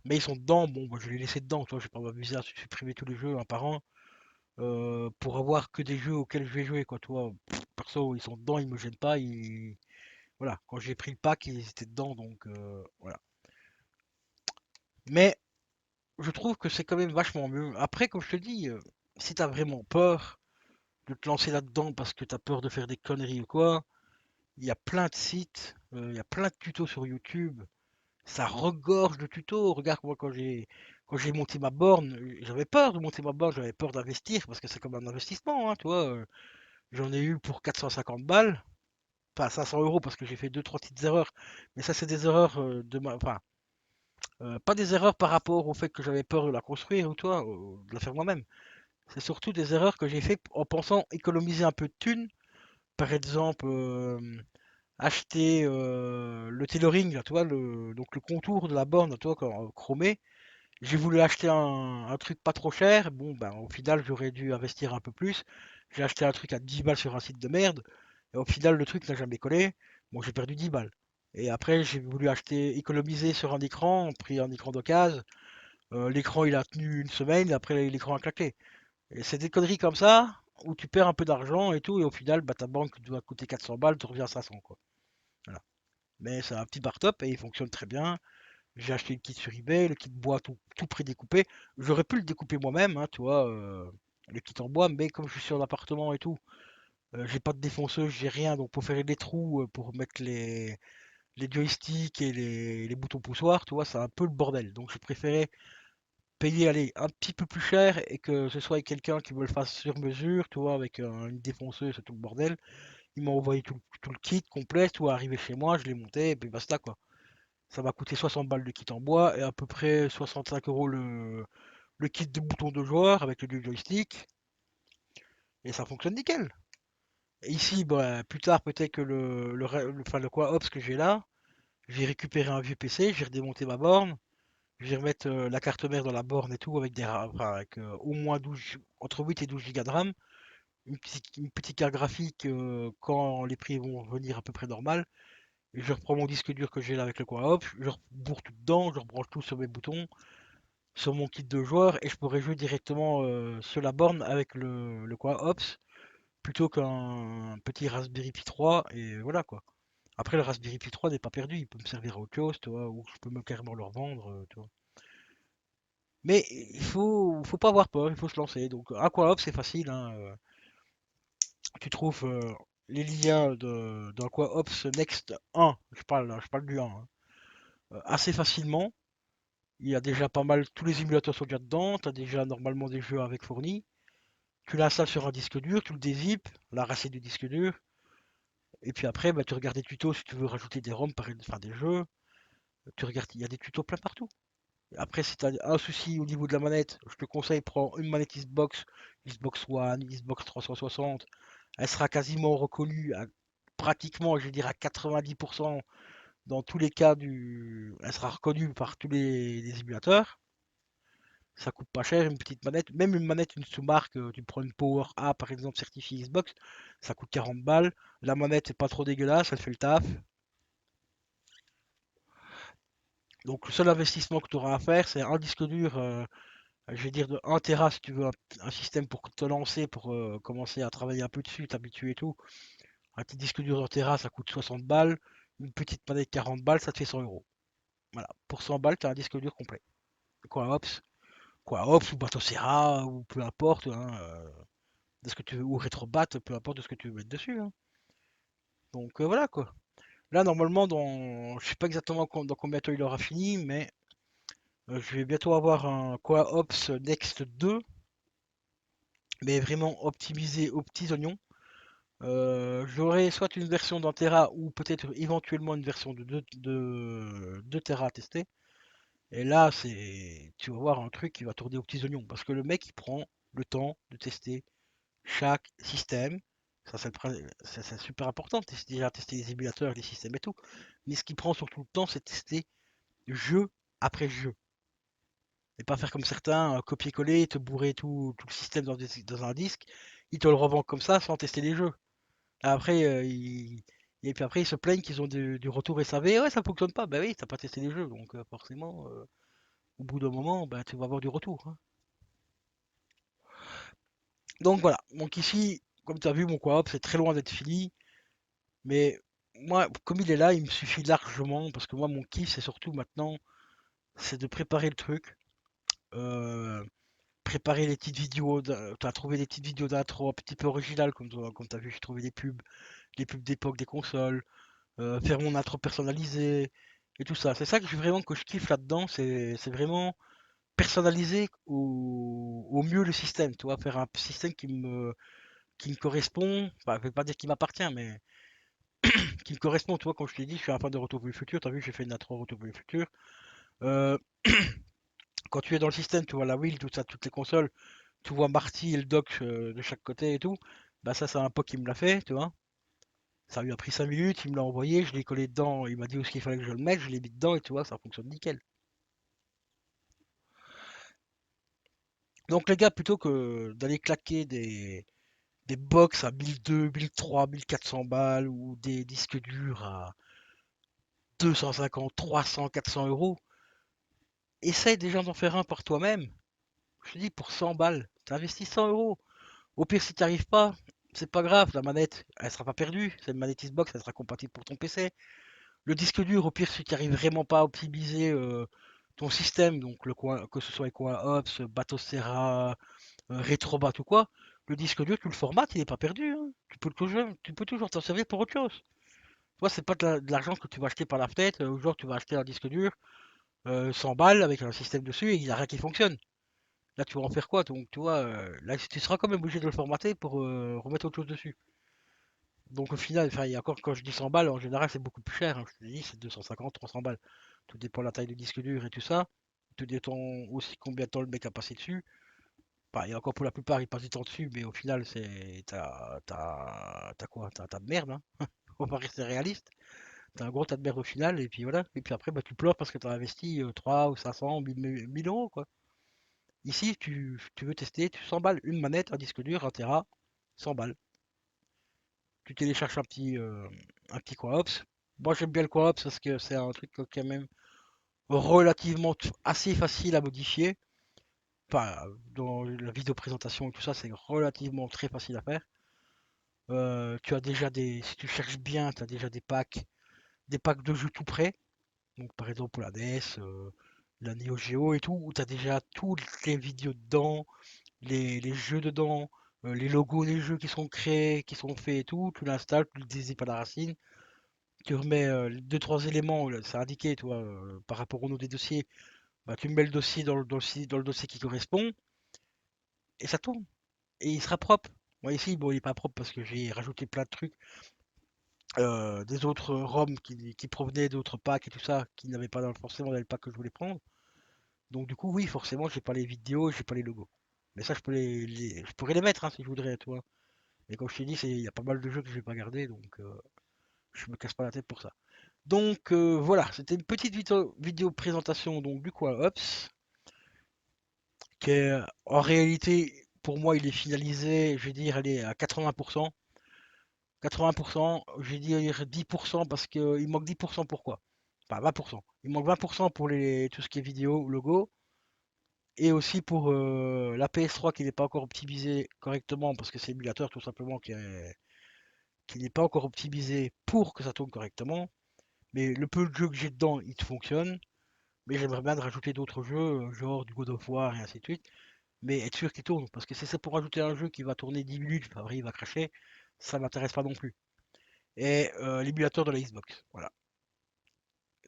Mais ils sont dedans, bon, bah, je vais les laisser dedans. Toi, je vais pas m'amuser à supprimer tous les jeux un par un pour avoir que des jeux auxquels je vais jouer, quoi. Toi, perso, ils sont dedans, ils me gênent pas. Voilà, quand j'ai pris le pack, ils étaient dedans, donc voilà. Mais je trouve que c'est quand même vachement mieux. Après, comme je te dis, si t'as vraiment peur de te lancer là-dedans parce que t'as peur de faire des conneries ou quoi, il y a plein de sites, il y a plein de tutos sur YouTube. Ça regorge de tutos. Regarde moi quand j'ai monté ma borne, j'avais peur de monter ma borne, j'avais peur d'investir parce que c'est comme un investissement, hein, tu vois. J'en ai eu pour 450 balles, pas 500 € parce que j'ai fait deux trois petites erreurs, mais ça c'est des erreurs enfin pas des erreurs par rapport au fait que j'avais peur de la construire ou toi, de la faire moi-même. C'est surtout des erreurs que j'ai fait en pensant économiser un peu de thunes. Par exemple, acheter le tailoring, là, tu vois, donc le contour de la borne, tu vois, chromé. J'ai voulu acheter un truc pas trop cher. Bon, ben, au final, j'aurais dû investir un peu plus. J'ai acheté un truc à 10 balles sur un site de merde. Et au final, le truc n'a jamais collé. Bon, j'ai perdu 10 balles. Et après, j'ai voulu économiser sur un écran, pris un écran d'occasion. L'écran, il a tenu une semaine, après, l'écran a claqué. Et c'est des conneries comme ça, où tu perds un peu d'argent et tout, et au final, bah, ta banque doit coûter 400 balles, tu reviens à 500, quoi. Voilà. Mais c'est un petit bar top et il fonctionne très bien. J'ai acheté le kit sur eBay, le kit bois tout prédécoupé. J'aurais pu le découper moi-même, hein, tu vois, le kit en bois, mais comme je suis en appartement et tout, j'ai pas de défonceuse, j'ai rien, donc pour faire des trous, pour mettre les joysticks et les boutons poussoirs, tu vois, c'est un peu le bordel. Donc je préférais payer, allez, un petit peu plus cher et que ce soit avec quelqu'un qui me le fasse sur mesure, tu vois, avec une défonceuse et tout le bordel. Il m'a envoyé tout le kit complet, tout est arrivé chez moi, je l'ai monté et puis basta quoi. Ça m'a coûté 60 balles de kit en bois et à peu près 65 € le kit de boutons de joueur avec le joystick. Et ça fonctionne nickel. Et ici, bah, plus tard, peut-être que enfin, le quoi Ops que j'ai là, j'ai récupéré un vieux PC, j'ai redémonté ma borne, je vais remettre la carte mère dans la borne et tout avec enfin, avec au moins 12, entre 8 et 12 Go de RAM. une petite carte graphique quand les prix vont revenir à peu près normal. Et je reprends mon disque dur que j'ai là avec le coin je rebourre tout dedans, je rebranche tout sur mes boutons, sur mon kit de joueur, et je pourrais jouer directement sur la borne avec le coin Ops plutôt qu'un petit Raspberry Pi 3, et voilà quoi. Après, le Raspberry Pi 3 n'est pas perdu, il peut me servir à autre chose, tu vois, ou je peux me carrément le revendre, tu vois. Mais faut pas avoir peur, il faut se lancer. Donc, Aqua c'est facile, hein, tu trouves les liens d'un Ops Next 1, je parle du 1, hein, assez facilement. Il y a déjà pas mal, tous les émulateurs sont déjà dedans, tu as déjà normalement des jeux avec fournis. Tu l'installes sur un disque dur, tu le dézippes, la racine du disque dur, et puis après, bah, tu regardes des tutos si tu veux rajouter des ROM, enfin des jeux. Tu regardes, il y a des tutos plein partout. Après, si tu as un souci au niveau de la manette, je te conseille, prends une manette Xbox, Xbox One, Xbox 360. Elle sera quasiment reconnue, pratiquement, je vais dire à 90%, dans tous les cas elle sera reconnue par tous les émulateurs. Ça coûte pas cher une petite manette, même une manette, une sous-marque, tu prends une Power A par exemple certifiée Xbox, ça coûte 40 balles. La manette est pas trop dégueulasse, elle fait le taf. Donc le seul investissement que tu auras à faire, c'est un disque dur, je vais dire de 1 Tera si tu veux un système pour te lancer, pour commencer à travailler un peu dessus, t'habituer et tout. Un petit disque dur de Tera, ça coûte 60 balles. Une petite manette 40 balles, ça te fait 100 euros. Voilà, pour 100 balles, tu as un disque dur complet. Quoi, Ops ou Batocera, ou peu importe, hein, de ce que tu veux, ou Retrobat, peu importe de ce que tu veux mettre dessus, hein. Donc voilà quoi. Là, normalement, je sais pas exactement dans combien de temps il aura fini, mais je vais bientôt avoir un Koa Ops Next 2, mais vraiment optimisé aux petits oignons. J'aurai soit une version d'un Tera ou peut-être éventuellement une version de 2 Tera à tester. Et là, tu vas voir un truc qui va tourner aux petits oignons. Parce que le mec, il prend le temps de tester chaque système. Ça, c'est super important. Déjà tester les émulateurs, les systèmes et tout. Mais ce qui prend surtout le temps, c'est tester jeu après jeu. Et pas faire comme certains, copier-coller, te bourrer tout le système dans un disque. Ils te le revendent comme ça sans tester les jeux. Après, et puis après, ils se plaignent qu'ils ont du retour SAV. Ouais, ça fonctionne pas. Bah oui, t'as pas testé les jeux. Donc forcément, au bout d'un moment, bah, tu vas avoir du retour, hein. Donc voilà. Donc ici, comme tu as vu, mon coop, c'est très loin d'être fini. Mais moi, comme il est là, il me suffit largement. Parce que moi, mon kiff, c'est surtout maintenant, c'est de préparer le truc. euh, Préparer les petites vidéos. Tu as trouvé des petites vidéos d'intro un petit peu originales, comme tu as vu, j'ai trouvé des pubs d'époque des consoles. Faire mon intro personnalisé et tout ça. C'est ça que je kiffe là-dedans, c'est vraiment personnaliser au mieux le système, tu vois, faire un système qui me correspond, enfin, je vais pas dire qui m'appartient, mais qui me correspond, tu vois, comme je t'ai dit, je suis un fan de Retour vers le futur, t'as vu, j'ai fait une intro Retour vers le futur. Euh, Quand tu es dans le système, tu vois la wheel, tout ça, toutes les consoles, tu vois Marty et le dock de chaque côté et tout, bah ça c'est un pote qui me l'a fait, tu vois. Ça lui a pris 5 minutes, il me l'a envoyé, je l'ai collé dedans, il m'a dit où est-ce qu'il fallait que je le mette, je l'ai mis dedans et tu vois, ça fonctionne nickel. Donc les gars, plutôt que d'aller claquer des box à 1200, 1300, 1400 balles ou des disques durs à 250, 300, 400 euros, essaye déjà d'en faire un par toi-même. Je te dis, pour 100 balles, t'investis 100 euros. Au pire, si t'y arrives pas, c'est pas grave, la manette, elle sera pas perdue. C'est une manette Xbox, elle sera compatible pour ton PC. Le disque dur, au pire, si tu arrives vraiment pas à optimiser ton système, donc que ce soit Ecoin Ops, Batocera, Retrobat ou quoi, le disque dur, tu le formates, il n'est pas perdu, hein. Tu peux toujours t'en servir pour autre chose. Toi, c'est pas de l'argent que tu vas acheter par la fenêtre, ou genre tu vas acheter un disque dur 100 balles avec un système dessus et il n'y a rien qui fonctionne. Là, tu vas en faire quoi? Donc, tu vois, là, tu seras quand même obligé de le formater pour remettre autre chose dessus. Donc, au final, enfin, il y a encore, quand je dis 100 balles, en général, c'est beaucoup plus cher, hein. Je te dis, c'est 250, 300 balles. Tout dépend de la taille du disque dur et tout ça. Tout dépend aussi combien de temps le mec a passé dessus. Bah, et encore pour la plupart, ils passent du temps dessus, mais au final, t'as quoi? T'as de merde, hein. On va rester réaliste. T'as un gros tas de merde au final, et puis voilà. Et puis après, bah, tu pleures parce que t'as investi 3 ou 500, 1000 euros, quoi. Ici, tu veux tester, tu 100 balles, une manette, un disque dur, un Tera. 100 balles. Tu télécharges un petit Quaops. Moi j'aime bien le Quaops parce que c'est un truc quand même relativement assez facile à modifier. Enfin, dans la vidéo présentation et tout ça, c'est relativement très facile à faire. Tu as déjà si tu cherches bien, tu as déjà des packs de jeux tout prêts. Donc par exemple pour la DS, la Neo Geo et tout, où tu as déjà toutes les vidéos dedans, les jeux dedans, les logos des jeux qui sont créés, qui sont faits et tout, tu l'installes, tu le dézippes à la racine, tu remets deux, trois éléments, là, c'est indiqué, toi, par rapport au nom des dossiers, bah, tu mets le dossier dans le dossier qui correspond, et ça tourne. Et il sera propre. Moi ici, bon, il est pas propre parce que j'ai rajouté plein de trucs, des autres ROM qui provenaient d'autres packs et tout ça, qui n'avaient pas forcément dans le pack que je voulais prendre. Donc du coup, oui, forcément, j'ai pas les vidéos, j'ai pas les logos. Mais ça, je pourrais les mettre hein, si je voudrais, toi. Mais comme je t'ai dit, il y a pas mal de jeux que je vais pas garder, donc je me casse pas la tête pour ça. Donc voilà, c'était une petite vidéo présentation donc du Quaops, qui est en réalité, pour moi, il est finalisé, je vais dire, elle est à 80%. 80%, je vais dire 10% parce qu'il manque 10% pourquoi? Enfin 20%. Il manque 20% pour tout ce qui est vidéo, logo, et aussi pour la PS3 qui n'est pas encore optimisée correctement parce que c'est l'émulateur tout simplement qui n'est pas encore optimisé pour que ça tourne correctement. Mais le peu de jeux que j'ai dedans, il fonctionne. Mais j'aimerais bien de rajouter d'autres jeux, genre du God of War et ainsi de suite. Mais être sûr qu'il tourne. Parce que si c'est pour rajouter un jeu qui va tourner 10 minutes, après il va cracher, ça m'intéresse pas non plus. Et l'émulateur de la Xbox. Voilà.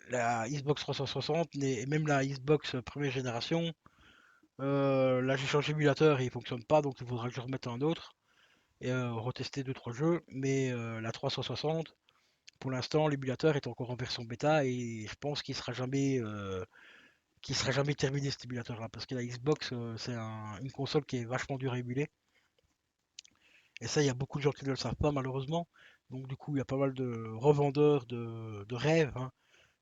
La Xbox 360 et même la Xbox première génération. Là j'ai changé d'émulateur et il fonctionne pas, donc il faudra que je remette un autre. Et retester 2-3 jeux. Mais la 360, pour l'instant, l'émulateur est encore en version bêta et je pense qu'il sera jamais terminé cet émulateur là parce que la Xbox c'est une console qui est vachement dure à émuler et ça il y a beaucoup de gens qui ne le savent pas malheureusement, donc du coup il y a pas mal de revendeurs de rêves hein,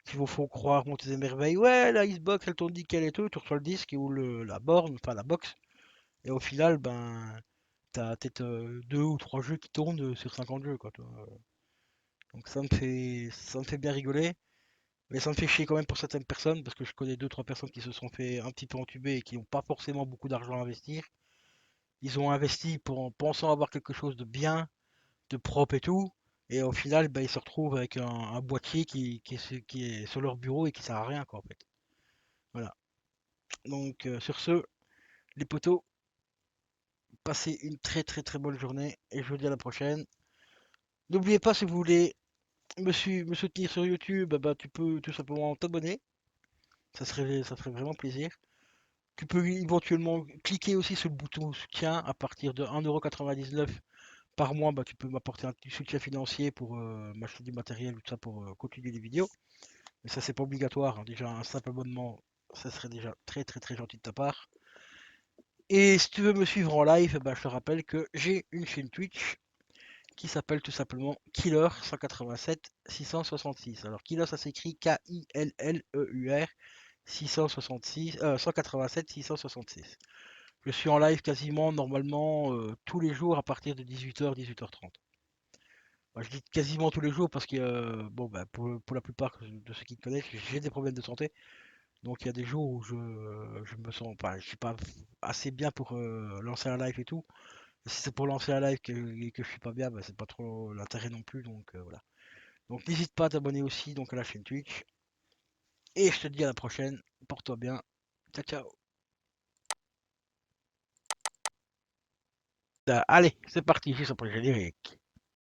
qui vous font croire monter des merveilles, ouais la Xbox elle tourne nickel et tout, tu reçois le disque ou la borne, enfin la box, et au final ben t'as peut-être deux ou trois jeux qui tournent sur 50 jeux quoi, donc ça me fait bien rigoler. Mais ça me fait chier quand même pour certaines personnes, parce que je connais deux trois personnes qui se sont fait un petit peu entuber et qui n'ont pas forcément beaucoup d'argent à investir. Ils ont investi en pensant avoir quelque chose de bien, de propre et tout. Et au final, bah, ils se retrouvent avec un boîtier qui est sur leur bureau et qui sert à rien, quoi, en fait. Voilà. Donc, sur ce, les potos, passez une très très très bonne journée et je vous dis à la prochaine. N'oubliez pas, si vous voulez me soutenir sur YouTube, bah, tu peux tout simplement t'abonner. Ça ferait vraiment plaisir. Tu peux éventuellement cliquer aussi sur le bouton soutien à partir de 1,99 € par mois. Bah, tu peux m'apporter un petit soutien financier pour m'acheter du matériel ou tout ça pour continuer les vidéos. Mais ça, c'est pas obligatoire, hein. Déjà, un simple abonnement, ça serait déjà très très très gentil de ta part. Et si tu veux me suivre en live, bah, je te rappelle que j'ai une chaîne Twitch qui s'appelle tout simplement Killer 187 666. Alors Killer, ça s'écrit Killeur 666 187 666. Je suis en live quasiment normalement tous les jours à partir de 18h 18h30. Bah, je dis quasiment tous les jours parce que bon bah, pour la plupart de ceux qui me connaissent, j'ai des problèmes de santé. Donc il y a des jours où je me sens enfin, je suis pas assez bien pour lancer un live et tout. Et si c'est pour lancer un live et que je suis pas bien, bah, c'est pas trop l'intérêt non plus. Donc voilà. Donc n'hésite pas à t'abonner aussi donc à la chaîne Twitch. Et je te dis à la prochaine. Porte-toi bien. Ciao ciao. Allez, c'est parti, j'ai sur le générique.